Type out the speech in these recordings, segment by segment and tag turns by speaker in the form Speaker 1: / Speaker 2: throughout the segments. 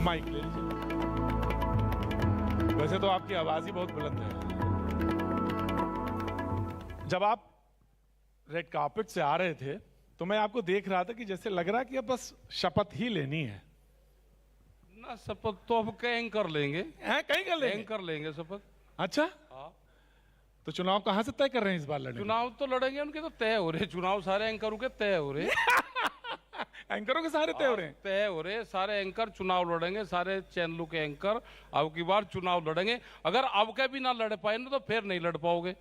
Speaker 1: Mic ले लीजिए। वैसे तो आपकी आवाज ही बहुत बुलंद है। जब आप रेड कार्पेट से आ रहे थे तो मैं आपको देख रहा था कि जैसे लग रहा कि अब बस शपथ ही लेनी है
Speaker 2: ना। शपथ तो अब कहीं कर लेंगे।
Speaker 1: कहीं कर लेंगे?
Speaker 2: कर लेंगे शपथ।
Speaker 1: अच्छा,
Speaker 2: हाँ।
Speaker 1: तो चुनाव कहां से तय कर रहे हैं इस बार लड़ने?
Speaker 2: चुनाव तो लड़ेंगे, उनके तो तय हो रहे चुनाव, सारे एंकरों के तय हो रहे।
Speaker 1: एंकरों के सारे तय हो रहे हैं?
Speaker 2: तय हो रहे, सारे एंकर चुनाव लड़ेंगे, सारे चैनलों के एंकर अब की बार चुनाव लड़ेंगे। अगर अब के भी ना लड़ पाए ना तो फिर नहीं लड़ पाओगे।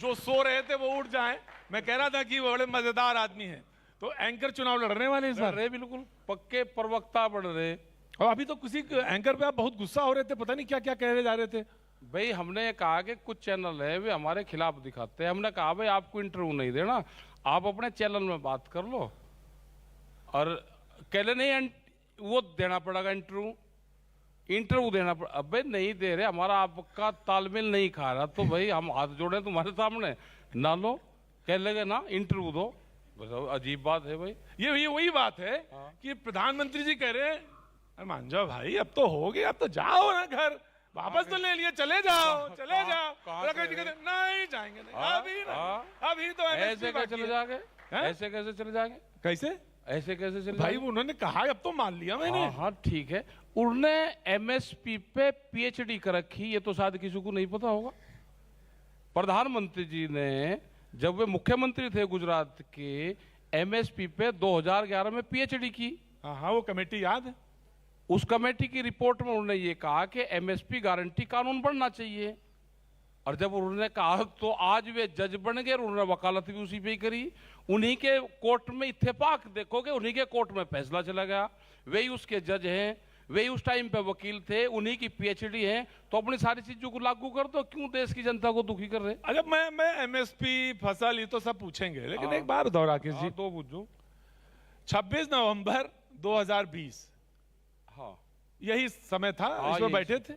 Speaker 1: जो सो रहे थे वो उठ जाएं। मैं कह रहा था कि वो बड़े मजेदार आदमी हैं। तो एंकर चुनाव लड़ने वाले इस बार?
Speaker 2: बिल्कुल पक्के प्रवक्ता बढ़ रहे।
Speaker 1: और अभी तो किसी एंकर पे आप बहुत गुस्सा हो रहे थे, पता नहीं क्या क्या कह रहे जा रहे थे।
Speaker 2: भाई हमने कहा कि कुछ चैनल है वे हमारे खिलाफ दिखाते हैं। हमने कहा भाई आपको इंटरव्यू नहीं देना, आप अपने चैनल में बात कर लो। और कह ले नहीं वो देना पड़ेगा इंटरव्यू देना पड़ा। अबे नहीं दे रहे, हमारा आपका तालमेल नहीं खा रहा तो भाई हम हाथ जोड़े तुम्हारे सामने ना लो। कह लेगे ना इंटरव्यू दो, अजीब बात है भाई।
Speaker 1: ये वही बात है कि प्रधानमंत्री जी कह रहे हैं मान जाओ भाई, अब तो हो गया, अब तो जाओ ना घर, वापस तो ले लिए, चले जाओ चले जाओ। नहीं जाएंगे, नहीं अभी तो
Speaker 2: ऐसे कैसे चले जाएंगे? ऐसे कैसे चले जाएंगे?
Speaker 1: कैसे
Speaker 2: ऐसे कैसे चले
Speaker 1: भाई? उन्होंने कहा अब तो मान लिया मैंने।
Speaker 2: हाँ ठीक है। उन्होंने एमएसपी पे पीएचडी कर रखी, ये तो शायद किसी को नहीं पता होगा। प्रधानमंत्री जी ने जब वे मुख्यमंत्री थे गुजरात के, एमएसपी पे 2011 में पीएचडी की।
Speaker 1: हाँ वो कमेटी याद है।
Speaker 2: उस कमेटी की रिपोर्ट में उन्होंने ये कहा कि एमएसपी गारंटी कानून बनना चाहिए। और जब उन्होंने कहा तो आज वे जज बन गए, उन्होंने वकालत भी उसी पे ही करी। उन्हीं के कोर्ट में इत्तेफाक देखोगे, उन्हीं के कोर्ट में फैसला चला गया। वे ही उसके जज हैं, वे ही उस टाइम पे वकील थे, उन्हीं की पीएचडी है। तो अपनी सारी चीजों को लागू कर दो, क्यों देश की जनता को दुखी कर रहे?
Speaker 1: अगर मैं एमएसपी फसल ये तो सब पूछेंगे, लेकिन एक बात बताओ राकेश जी।
Speaker 2: तो पूछो।
Speaker 1: 26 नवंबर 2020
Speaker 2: हाँ
Speaker 1: यही समय था, इसमें बैठे थे।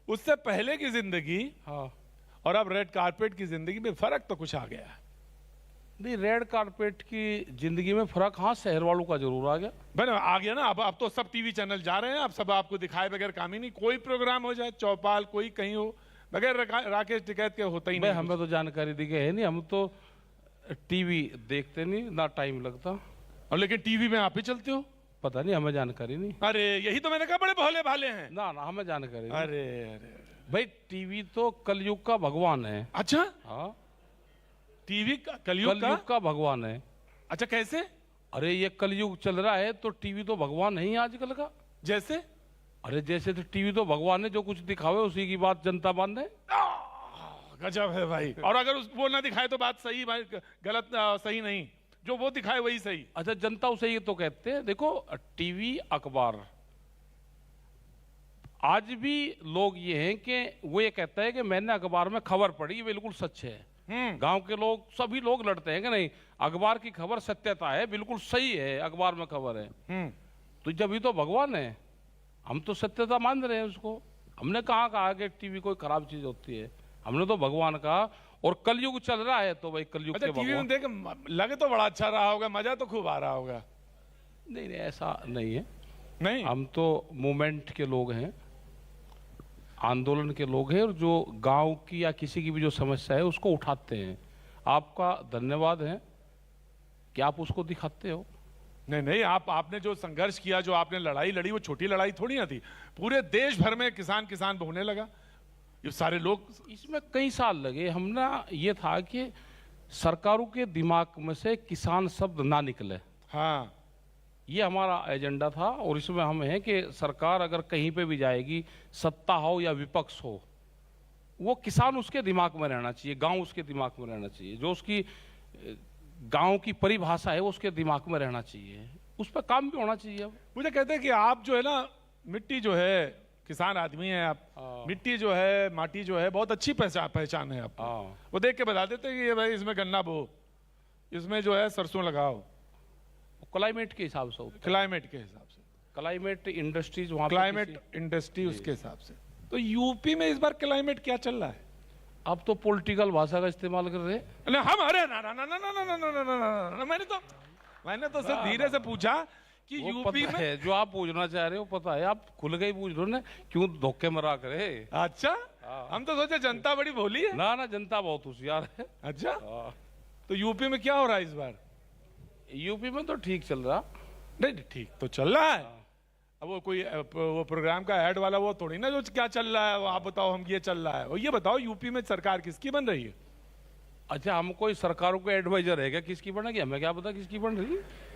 Speaker 1: उससे पहले की जिंदगी और अब रेड कारपेट की जिंदगी में फर्क तो कुछ आ गया है।
Speaker 2: नहीं, रेड कारपेट की जिंदगी में फर्क हाँ शहर वालों का जरूर आ गया।
Speaker 1: भाई आ गया ना। अब तो सब टीवी चैनल जा रहे हैं, अब सब आपको दिखाए बगैर काम ही नहीं। कोई प्रोग्राम हो जाए, चौपाल कोई कहीं हो, बगैर राकेश टिकैत के होता ही नहीं।
Speaker 2: हमें तो जानकारी दी गई है नहीं, हम तो टीवी देखते नहीं ना, टाइम लगता।
Speaker 1: और लेकिन टीवी में आप ही चलते हो।
Speaker 2: पता नहीं, हमें जानकारी नहीं।
Speaker 1: अरे यही तो मैंने कहा, बड़े भोले भाले हैं।
Speaker 2: ना हमें जानकारी नहीं।
Speaker 1: अरे
Speaker 2: भाई टीवी तो कलयुग का भगवान है।
Speaker 1: अच्छा,
Speaker 2: हाँ
Speaker 1: टीवी कलयुग
Speaker 2: का भगवान है।
Speaker 1: अच्छा कैसे?
Speaker 2: अरे ये कलयुग चल रहा है तो टीवी तो भगवान है ही आजकल का।
Speaker 1: जैसे?
Speaker 2: अरे जैसे तो टीवी तो भगवान है, जो कुछ दिखावे उसी की बात जनता बांधे।
Speaker 1: गजब है भाई। और अगर वो ना दिखाए तो बात सही, गलत सही नहीं, जो वो दिखाए वही सही।
Speaker 2: अच्छा, जनता उसे ये तो कहते हैं। देखो टीवी अखबार, आज भी लोग ये हैं कि वो ये कहता है कि मैंने अखबार में खबर पढ़ी, ये बिल्कुल सच है। गांव के लोग सभी लोग लड़ते हैं कि नहीं अखबार की खबर सत्यता है, बिल्कुल सही है, अखबार में खबर है। तो जब ये तो भगवान है, हम तो सत्यता मान रहे हैं उसको। हमने कहा कि टीवी कोई खराब चीज होती है, हमने तो भगवान कहा। और कलयुग चल रहा है तो भाई कलयुग के
Speaker 1: टीवी में देख लगे तो बड़ा अच्छा रहा होगा, मजा तो खूब आ रहा होगा।
Speaker 2: नहीं ऐसा नहीं है।
Speaker 1: नहीं,
Speaker 2: हम तो मूवमेंट के लोग हैं, आंदोलन के लोग हैं, और जो गांव की या किसी की भी जो समस्या है उसको उठाते हैं। आपका धन्यवाद है कि आप उसको दिखाते हो।
Speaker 1: नहीं, आपने जो संघर्ष किया, जो आपने लड़ाई लड़ी, वो छोटी लड़ाई थोड़ी ना थी। पूरे देश भर में किसान होने लगा, ये सारे लोग।
Speaker 2: इसमें कई साल लगे। हमने ये था कि सरकारों के दिमाग में से किसान शब्द ना निकले।
Speaker 1: हाँ,
Speaker 2: ये हमारा एजेंडा था। और इसमें हम हैं कि सरकार अगर कहीं पे भी जाएगी, सत्ता हो या विपक्ष हो, वो किसान उसके दिमाग में रहना चाहिए, गांव उसके दिमाग में रहना चाहिए, जो उसकी गांव की परिभाषा है वो उसके दिमाग में रहना चाहिए, उस पर काम भी होना चाहिए। अब
Speaker 1: मुझे कहते हैं कि आप जो है ना, मिट्टी जो है, किसान आदमी है आप, मिट्टी जो है, माटी जो है, बहुत अच्छी पहचान है आप। वो देख के बता देते हैं कि ये भाई इसमें गन्ना बो, इसमें जो है सरसों लगाओ।
Speaker 2: क्लाइमेट के हिसाब से,
Speaker 1: क्लाइमेट के हिसाब से,
Speaker 2: क्लाइमेट इंडस्ट्रीज, वहाँ
Speaker 1: क्लाइमेट इंडस्ट्री उसके हिसाब से। तो यूपी में इस बार क्लाइमेट क्या चल रहा है?
Speaker 2: अब तो पॉलिटिकल भाषा का इस्तेमाल कर रहे हैं।
Speaker 1: हम अरे ना, मैंने तो सिर्फ धीरे से पूछा कि
Speaker 2: वो
Speaker 1: यूपी
Speaker 2: पता
Speaker 1: में
Speaker 2: है, जो आप पूछना चाह रहे हो पता है, आप खुल गई पूछ रहे हो ना, क्यों धोखे मरा करे।
Speaker 1: अच्छा, हम तो सोचे जनता बड़ी भोली है।
Speaker 2: ना ना, जनता बहुत होशियार है।
Speaker 1: अच्छा,
Speaker 2: हाँ।
Speaker 1: तो यूपी में क्या हो रहा है इस बार?
Speaker 2: यूपी में तो ठीक चल रहा।
Speaker 1: नहीं नहीं, ठीक तो चल रहा है। अब वो कोई वो प्रोग्राम का ऐड वाला वो थोड़ी ना जो क्या चल रहा है वो आप बताओ, हम ये चल रहा है। और ये बताओ यूपी में सरकार किसकी बन रही है?
Speaker 2: अच्छा, हम कोई सरकारों के एडवाइजर है क्या किसकी बनेगी? हमें क्या पता किसकी बन रही है।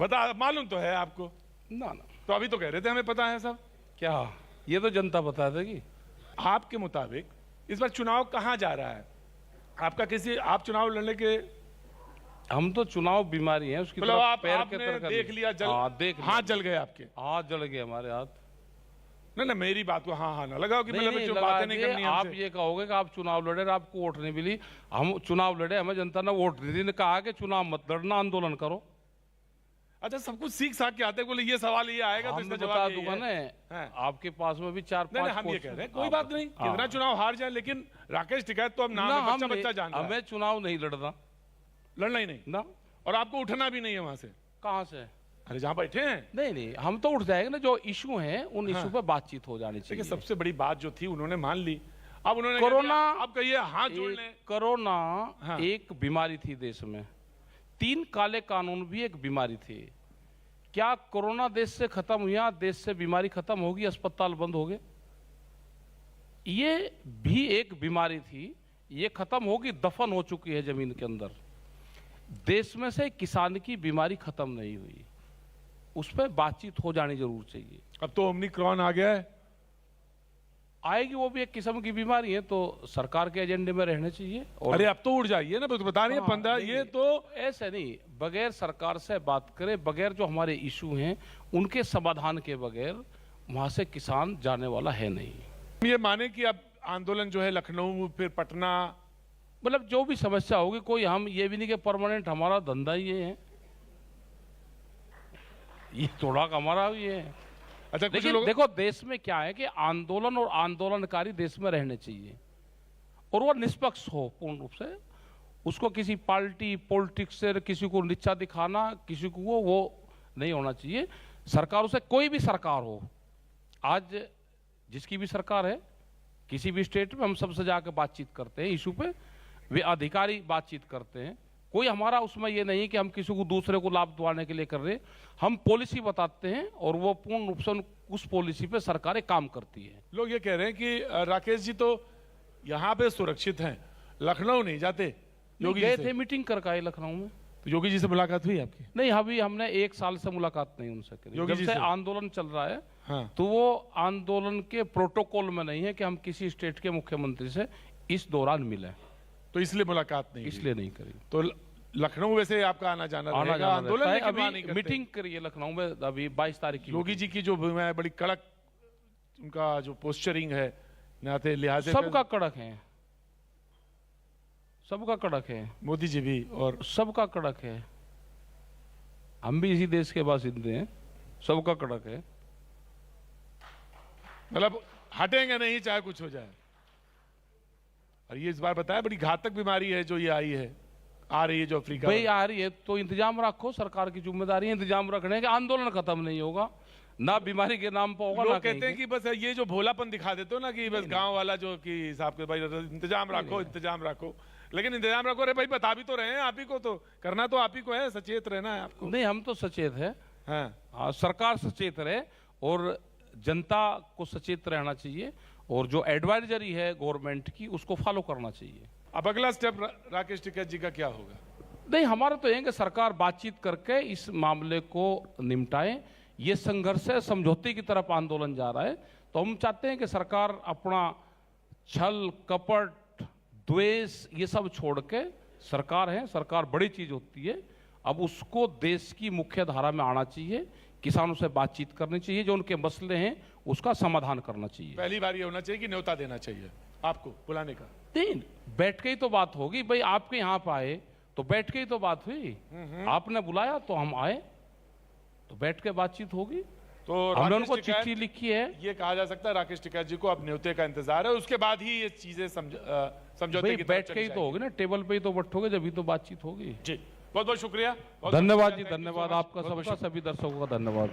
Speaker 1: बता, मालूम तो है आपको?
Speaker 2: ना ना,
Speaker 1: तो अभी तो कह रहे थे हमें पता है सब।
Speaker 2: क्या ये तो जनता बता देगी।
Speaker 1: आपके मुताबिक इस बार चुनाव कहाँ जा रहा है? आपका किसी, आप चुनाव लड़ने के,
Speaker 2: हम तो चुनाव बीमारी है उसकी
Speaker 1: मतलब
Speaker 2: तरफ
Speaker 1: आप
Speaker 2: पैर के
Speaker 1: आपने
Speaker 2: तरफ
Speaker 1: देख लिया, जल
Speaker 2: देख
Speaker 1: हाथ जल गए आपके?
Speaker 2: हाथ जल गए हमारे हाथ।
Speaker 1: नहीं ना, मेरी बात को हाँ हाँ ना लगाओ कि
Speaker 2: नहीं,
Speaker 1: मतलब
Speaker 2: नहीं,
Speaker 1: जो
Speaker 2: लगा
Speaker 1: बातें नहीं
Speaker 2: दिए।
Speaker 1: करनी
Speaker 2: आप
Speaker 1: हमसे।
Speaker 2: ये कहोगे कि आप चुनाव लड़े और आपको वोट नहीं मिली। हम चुनाव लड़े, हमें जनता ने वोट नहीं दी, ने कहा कि चुनाव मत लड़ना, आंदोलन करो।
Speaker 1: अच्छा, सब कुछ सीख साख के आते बोले ये सवाल ये आएगा तो
Speaker 2: हम
Speaker 1: इसका
Speaker 2: बता
Speaker 1: जवाब यही
Speaker 2: दूंगा
Speaker 1: है।
Speaker 2: ना,
Speaker 1: हाँ।
Speaker 2: आपके पास में भी 4-5
Speaker 1: नहीं हम ये कह रहे हैं कोई बात नहीं, कितना चुनाव हार जाए, लेकिन राकेश टिकैत तो अब नाम है, बच्चा बच्चा जान रहा है।
Speaker 2: हमें चुनाव नहीं लड़ना,
Speaker 1: लड़ना ही नहीं
Speaker 2: ना।
Speaker 1: और आपको उठना भी नहीं है वहां से।
Speaker 2: कहाँ से?
Speaker 1: अरे जहां बैठे हैं।
Speaker 2: नहीं नहीं, हम तो उठ जाएंगे ना, जो इशू है उन इशू पे बातचीत हो जानी
Speaker 1: देखिए,
Speaker 2: चाहिए।
Speaker 1: सबसे बड़ी बात जो थी उन्होंने मान ली। अब उन्होंने
Speaker 2: कोरोना,
Speaker 1: आप कहिए हाथ जोड़ लें।
Speaker 2: कोरोना
Speaker 1: हाँ।
Speaker 2: एक बीमारी थी देश में। 3 काले कानून भी एक बीमारी थी। क्या कोरोना देश से खत्म हुआ? देश से बीमारी खत्म होगी? अस्पताल बंद हो गए? ये भी एक बीमारी थी, ये खत्म होगी, दफन हो चुकी है जमीन के अंदर। देश में से किसान की बीमारी खत्म नहीं हुई, उस पर बातचीत हो जानी जरूर चाहिए।
Speaker 1: अब तो ओमिक्रॉन आ गया है।
Speaker 2: आएगी, वो भी एक किस्म की बीमारी है, तो सरकार के एजेंडे में रहने चाहिए। और
Speaker 1: अरे अब तो उड़ जाइए ना, बता रही है 15, ये तो
Speaker 2: ऐसे नहीं, बगैर सरकार से बात करे, बगैर जो हमारे इशू हैं उनके समाधान के बगैर वहां से किसान जाने वाला है नहीं।
Speaker 1: ये माने कि अब आंदोलन जो है लखनऊ फिर पटना,
Speaker 2: मतलब जो भी समस्या होगी, कोई हम ये भी नहीं कि परमानेंट हमारा धंधा ये है, ये थोड़ा हमारा ये है।
Speaker 1: अच्छा कुछ
Speaker 2: लेकिन
Speaker 1: लोग
Speaker 2: देखो, देश में क्या है कि आंदोलन और आंदोलनकारी देश में रहने चाहिए, और वो निष्पक्ष हो पूर्ण रूप से। उसको किसी पार्टी पॉलिटिक्स से किसी को नीचा दिखाना, किसी को वो नहीं होना चाहिए। सरकारों से, कोई भी सरकार हो, आज जिसकी भी सरकार है, किसी भी स्टेट में हम सबसे जाकर बातचीत करते हैं इशू पे, वे अधिकारी बातचीत करते हैं। कोई हमारा उसमें ये नहीं कि हम किसी को दूसरे को लाभ दिलाने के लिए कर रहे, हम पॉलिसी बताते हैं और वो पूर्ण रूप से उस पॉलिसी पे सरकारें काम करती है।
Speaker 1: लोग ये कह रहे हैं कि राकेश जी तो यहाँ पे सुरक्षित हैं, लखनऊ नहीं जाते। योगी
Speaker 2: गए
Speaker 1: जी
Speaker 2: थे
Speaker 1: से,
Speaker 2: मीटिंग करके आए लखनऊ में।
Speaker 1: तो योगी जी से मुलाकात हुई आपकी?
Speaker 2: नहीं, अभी हमने 1 साल से मुलाकात नहीं उनसे करी।
Speaker 1: योगी
Speaker 2: जब
Speaker 1: जी
Speaker 2: से
Speaker 1: से?
Speaker 2: आंदोलन चल रहा है,
Speaker 1: हाँ।
Speaker 2: तो वो आंदोलन के प्रोटोकॉल में नहीं है कि हम किसी स्टेट के मुख्यमंत्री से इस दौरान मिले,
Speaker 1: तो इसलिए मुलाकात नहीं हुई।
Speaker 2: इसलिए नहीं करी।
Speaker 1: तो लखनऊ वैसे आपका आना जाना
Speaker 2: आना
Speaker 1: रहेगा,
Speaker 2: जाना
Speaker 1: आंदोलन
Speaker 2: रहता है।
Speaker 1: लेकिन वहाँ नहीं
Speaker 2: अभी
Speaker 1: करते।
Speaker 2: मीटिंग करिए लखनऊ में, अभी 22 तारीख की।
Speaker 1: योगी जी की जो है बड़ी कड़क, उनका जो पोस्चरिंग है, नाते लिहाजे
Speaker 2: सबका कड़क है, सबका कड़क है,
Speaker 1: मोदी जी भी और
Speaker 2: सबका कड़क है। हम भी इसी देश के बासिंदे हैं, सबका कड़क है।
Speaker 1: मतलब हटेंगे नहीं चाहे कुछ हो जाए। और ये इस बार बताया बड़ी घातक बीमारी है जो ये आई है, आ रही है जो अफ्रीका
Speaker 2: भाई
Speaker 1: में।
Speaker 2: आ रही है तो इंतजाम रखो, सरकार की जिम्मेदारी है इंतजाम रखने के। आंदोलन खत्म नहीं होगा, ना बीमारी के नाम पर होगा, ना
Speaker 1: लोग कहते
Speaker 2: कहीं
Speaker 1: हैं कि बस ये जो भोलापन दिखा देते हो ना कि बस गांव वाला जो कि हिसाब के भाई इंतजाम रखो, इंतजाम रखो। लेकिन इंतजाम रखो, अरे भाई बता भी तो रहे हैं आप ही को, तो करना तो आप ही को है, सचेत रहना है आपको।
Speaker 2: नहीं, हम तो सचेत है।
Speaker 1: हाँ।
Speaker 2: हाँ, सरकार सचेत रहे और जनता को सचेत रहना चाहिए, और जो एडवाइजरी है गवर्नमेंट की उसको फॉलो करना चाहिए।
Speaker 1: अब अगला स्टेप राकेश टिकैत जी का क्या होगा?
Speaker 2: नहीं, हमारा तो ये है कि सरकार बातचीत करके इस मामले को निपटाए। ये संघर्ष है, समझौते की तरफ आंदोलन जा रहा है, तो हम चाहते हैं कि सरकार अपना छल कपट द्वेष ये सब छोड़ के, सरकार है, सरकार बड़ी चीज होती है, अब उसको देश की मुख्य धारा में आना चाहिए, किसानों से बातचीत करनी चाहिए, जो उनके मसले हैं उसका समाधान करना चाहिए।
Speaker 1: पहली बार ये होना चाहिए कि न्योता देना चाहिए आपको बुलाने का।
Speaker 2: नहीं, बैठ के ही तो बात होगी भाई। आपके यहाँ पे आए तो बैठ के ही तो बात हुई, आपने बुलाया तो हम आए, तो बैठ के बातचीत होगी।
Speaker 1: तो
Speaker 2: हमने
Speaker 1: राकेश
Speaker 2: उनको
Speaker 1: टिकैत,
Speaker 2: चिट्ठी लिखी है।
Speaker 1: ये कहा जा सकता है राकेश टिकैत जी को अब न्योते का इंतजार है, उसके बाद ही ये चीजें समझौते
Speaker 2: भाई
Speaker 1: की तरफ
Speaker 2: बैठ के
Speaker 1: चली
Speaker 2: ही तो
Speaker 1: जाएंगी।
Speaker 2: होगी ना, टेबल पे ही तो बैठोगे, जब ही तो बातचीत होगी।
Speaker 1: जी। बहुत बहुत शुक्रिया।
Speaker 2: धन्यवाद जी, धन्यवाद आपका, सबका, सभी दर्शकों का धन्यवाद।